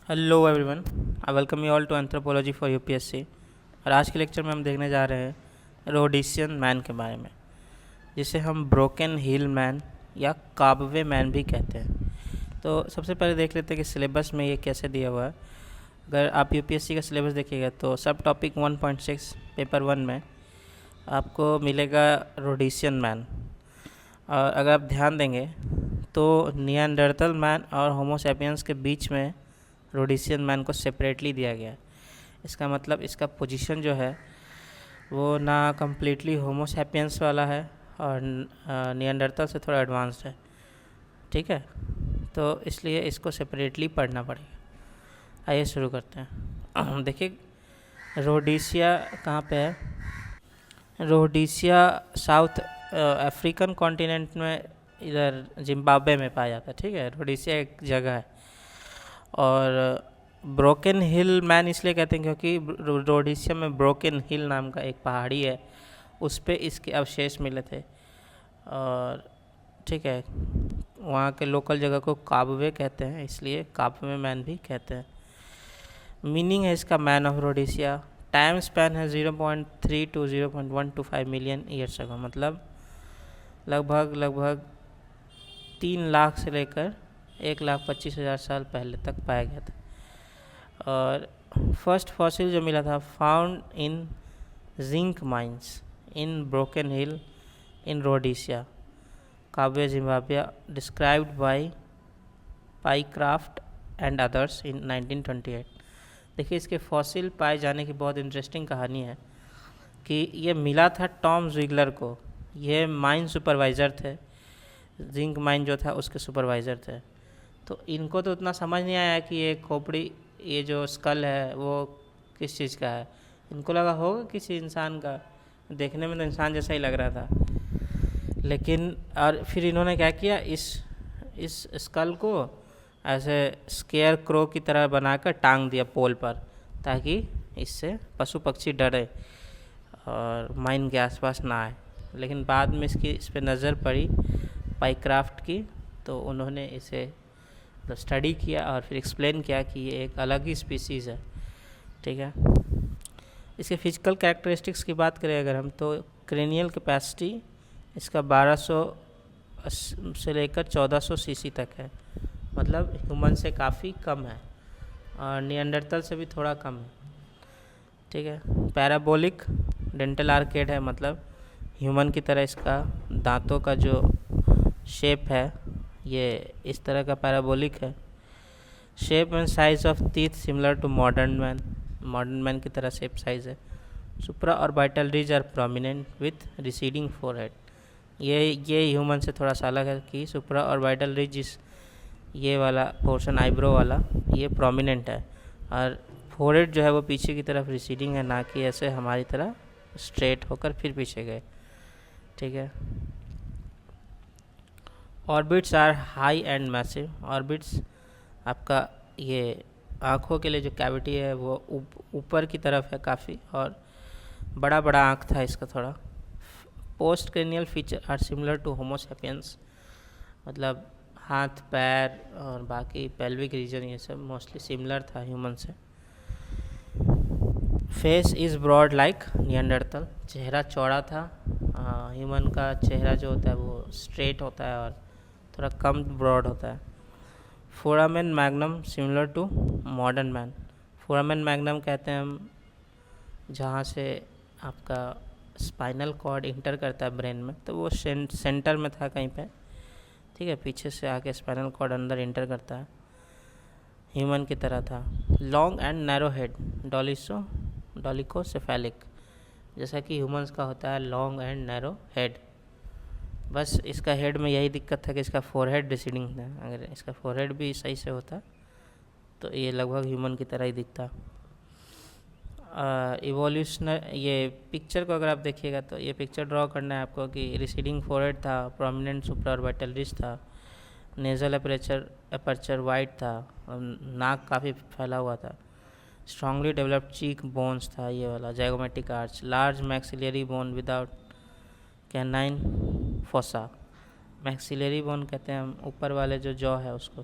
Hello everyone, I welcome you all to anthropology for UPSC. और आज के lecture में हम देखने जा रहे हैं रोडिशियन मैन के बारे में, जिसे हम ब्रोकन हिल मैन या काबवे मैन भी कहते हैं। तो सबसे पहले देख लेते हैं कि सिलेबस में ये कैसे दिया हुआ है। अगर आप यूपीएससी का सिलेबस देखिएगा तो सब टॉपिक 1.6 पेपर 1 में आपको मिलेगा रोडिशियन मैन। और अगर आप ध्यान देंगे तो निएंडरथल मैन और होमो सैपियंस के बीच में रोडिशियन मैन को सेपरेटली दिया गया है। इसका मतलब इसका पोजीशन जो है वो ना कम्प्लीटली होमो सैपियंस वाला है और निएंडरथल से थोड़ा एडवांस्ड है। ठीक है, तो इसलिए इसको सेपरेटली पढ़ना पड़ेगा। आइए शुरू करते हैं। देखिए, रोडिशिया कहाँ पे है। रोडिशिया साउथ अफ्रीकन कॉन्टिनेंट में, इधर जिम्बाब्वे में पाया जाता है। ठीक है, रोडिशिया एक जगह है। और ब्रोकन हिल मैन इसलिए कहते हैं क्योंकि रोडिशिया में ब्रोकन हिल नाम का एक पहाड़ी है, उस पे इसके अवशेष मिले थे। और ठीक है, वहाँ के लोकल जगह को काबवे कहते हैं, इसलिए काबवे मैन भी कहते हैं। मीनिंग है इसका मैन ऑफ रोडिशिया। टाइम स्पैन है 0.3 to 0.125 मिलियन ईयर्स अगो, मतलब लगभग 3 लाख से लेकर 1,25,000 साल पहले तक पाया गया था। और फर्स्ट फॉसिल जो मिला था found in zinc mines in broken hill in Rhodesia, Kabwe, Zimbabwe, described by Pycraft and others in 1928। देखिए, इसके फॉसिल पाए जाने की बहुत इंटरेस्टिंग कहानी है कि ये मिला था टॉम ज़िगलर को। ये माइन सुपरवाइज़र थे, जिंक माइन जो था उसके सुपरवाइज़र थे। तो इनको तो उतना समझ नहीं आया कि ये खोपड़ी, ये जो स्कल है वो किस चीज़ का है। इनको लगा होगा किसी इंसान का, देखने में तो इंसान जैसा ही लग रहा था। लेकिन और फिर इन्होंने क्या किया, इस स्कल को ऐसे स्केयर क्रो की तरह बनाकर टांग दिया पोल पर, ताकि इससे पशु पक्षी डरे और माइन के आसपास ना आए। लेकिन बाद में इस पर नज़र पड़ी पाइक्राफ्ट की, तो उन्होंने इसे स्टडी किया और फिर एक्सप्लेन किया कि ये एक अलग ही स्पीसीज़ है। ठीक है, इसके फिजिकल कैरेक्टरिस्टिक्स की बात करें अगर हम, तो क्रेनियल कैपेसिटी इसका 1200 से लेकर 1400 सीसी तक है, मतलब ह्यूमन से काफ़ी कम है और निएंडरथल से भी थोड़ा कम है। ठीक है, पैराबोलिक डेंटल आर्केड है, मतलब ह्यूमन की तरह इसका दांतों का जो शेप है ये इस तरह का पैराबोलिक है। Shape and size of teeth similar to modern man की तरह शेप साइज है। Supra orbital ridge are prominent with receding forehead. ये ह्यूमन से थोड़ा सा अलग है कि सुप्रा ऑर्बिटल रिज, ये वाला पोर्शन आईब्रो वाला, ये प्रोमिनेंट है, और फोरहेड जो है वो पीछे की तरफ रिसीडिंग है, ना कि ऐसे हमारी तरह स्ट्रेट होकर फिर पीछे गए। ठीक है, orbits are high and massive. Orbits आपका ये आँखों के लिए जो कैविटी है वो ऊपर की तरफ है काफ़ी, और बड़ा बड़ा आँख था इसका थोड़ा। Postcranial feature are similar to Homo sapiens, मतलब हाथ, पैर और बाकी पेल्विक रीजन ये सब मोस्टली सिमिलर था ह्यूमन से। Face is broad like Neanderthal, चेहरा चौड़ा था। ह्यूमन का चेहरा जो होता है वो स्ट्रेट होता है और थोड़ा कम ब्रॉड होता है। Foramen magnum similar to modern man. Foramen magnum कहते हैं हम जहाँ से आपका स्पाइनल कॉर्ड इंटर करता है ब्रेन में, तो वो सेंटर में था कहीं पे। ठीक है, पीछे से आके स्पाइनल कॉर्ड अंदर इंटर करता है, ह्यूमन की तरह था। लॉन्ग एंड नैरो हेड, डॉलिकोसेफेलिक, जैसा कि ह्यूमंस का होता है लॉन्ग एंड नैरो हेड। बस इसका हेड में यही दिक्कत था कि इसका फोरहेड रिसीडिंग था। अगर इसका फोरहेड भी सही से होता तो ये लगभग ह्यूमन की तरह ही दिखता। इवोल्यूशनर, ये पिक्चर को अगर आप देखिएगा तो ये पिक्चर ड्रॉ करना है आपको कि रिसीडिंग फोरहेड था, प्रोमिनेंट सुप्राऑर्बिटल रिज था, नेज़ल अपर्चर वाइड था, नाक काफ़ी फैला हुआ था, स्ट्रांगली डेवलप्ड चीक बोन्स था, ये वाला zygomatic arch, large maxillary bone without canine fossa. Maxillary bone कहते हैं हम ऊपर वाले जो जॉ है उसको।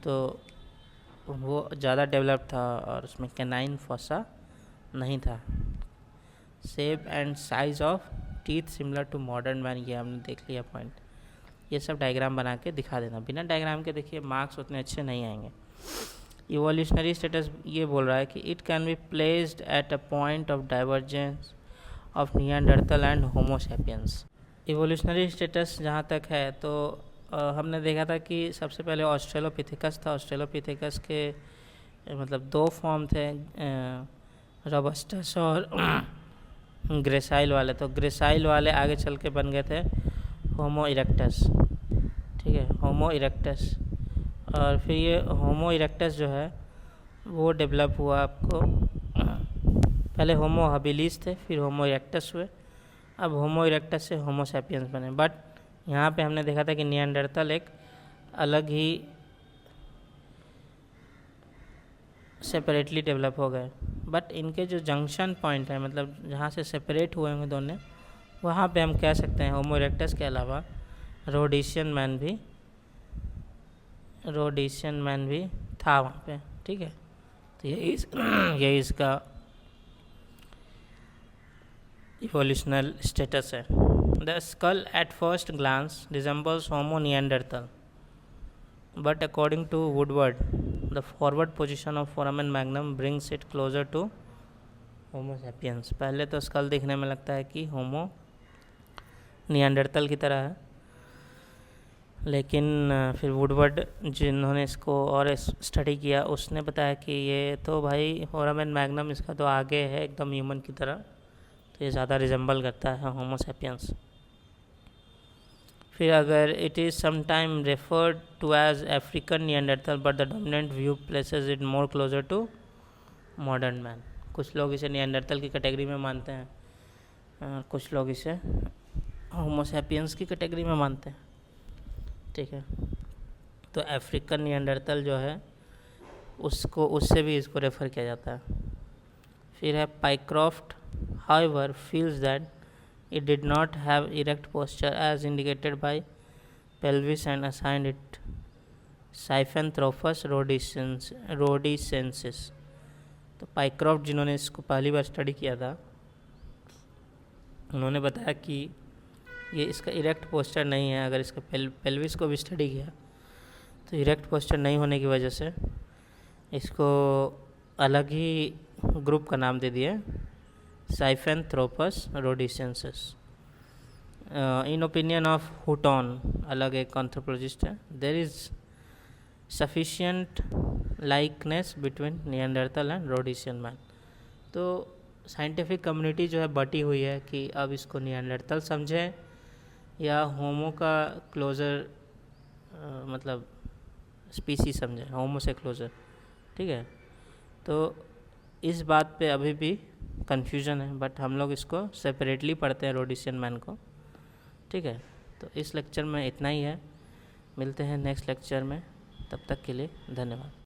तो वो ज़्यादा डेवलप था और उसमें कैनाइन फॉसा नहीं था। Shape and size of teeth similar to modern man, ये हमने देख लिया पॉइंट। ये सब डायग्राम बना के दिखा देना, बिना डायग्राम के देखिए मार्क्स उतने अच्छे नहीं आएंगे। इवोल्यूशनरी स्टेटस ये बोल रहा है कि it can be placed at a point of divergence of Neanderthal and Homo sapiens. Evolutionary status जहाँ तक है तो हमने देखा था कि सबसे पहले ऑस्ट्रेलोपिथेकस था। ऑस्ट्रेलोपिथेकस के मतलब दो फॉर्म थे, रोबस्टस और ग्रेसाइल वाले। तो ग्रेसाइल वाले आगे चल के बन गए थे होमो इरेक्टस, ठीक है, होमो इरेक्टस। और फिर ये होमो इरेक्टस जो है वो डेवलप हुआ आपको, पहले होमो हबिलिस थे, फिर होमो इरेक्टस हुए, अब होमो इरेक्टस से होमो सैपियंस बने। बट यहाँ पे हमने देखा था कि निएंडरथल एक अलग ही सेपरेटली डेवलप हो गए। बट इनके जो जंक्शन पॉइंट है, मतलब जहाँ से सेपरेट हुए होंगे दोनों, वहाँ पे हम कह सकते हैं होमो इरेक्टस के अलावा रोडेशियन मैन भी था वहाँ पे, ठीक है। तो यही इसका इवोल्यूशनल स्टेटस है। The skull at first glance resembles Homo Neanderthal, but according to Woodward, the forward position of foramen magnum brings it closer to Homo sapiens। पहले तो स्कल देखने में लगता है कि होमो निएंडरथल की तरह है, लेकिन फिर वुडवर्ड जिन्होंने इसको और स्टडी किया उसने बताया कि ये तो भाई फोरामेन मैग्नम इसका तो आगे है एकदम ह्यूमन की तरह, तो ये ज़्यादा रिजेंबल करता है होमो सैपियंस। फिर अगर it is sometime referred to as African Neanderthal but the dominant view places it more closer to modern man. कुछ लोग इसे निएंडरथल की कैटेगरी में मानते हैं, कुछ लोग इसे होमो सैपियंस की कैटेगरी में मानते हैं, ठीक है। तो अफ्रीकन निएंडरथल जो है उसको उससे भी इसको रेफ़र किया जाता है। फिर है Pycroft, however feels that it did not have erect posture as indicated by pelvis and assigned it Siphonthropus rhodesiensis। तो पाइक्रॉफ्ट जिन्होंने इसको पहली बार स्टडी किया था उन्होंने बताया कि ये इसका इरेक्ट पोस्चर नहीं है। अगर इसका पेल्विस को भी स्टडी किया तो इरेक्ट पोस्चर नहीं होने की वजह से इसको अलग ही ग्रुप का नाम दे दिया, Siphonthropus rhodesiensis। In opinion of Hutton, अलग एक एंथ्रोपोलॉजिस्ट है, there is sufficient likeness between Neanderthal and Rhodesian man. तो साइंटिफिक कम्युनिटी जो है बटी हुई है कि अब इसको निएंडरथल समझें या होमो का क्लोज़र मतलब स्पीसी समझें, होमो से क्लोज़र, ठीक है। तो इस बात पे अभी भी कन्फ्यूजन है, बट हम लोग इसको सेपरेटली पढ़ते हैं रोडेशियन मैन को, ठीक है। तो इस लेक्चर में इतना ही है, मिलते हैं नेक्स्ट लेक्चर में, तब तक के लिए धन्यवाद।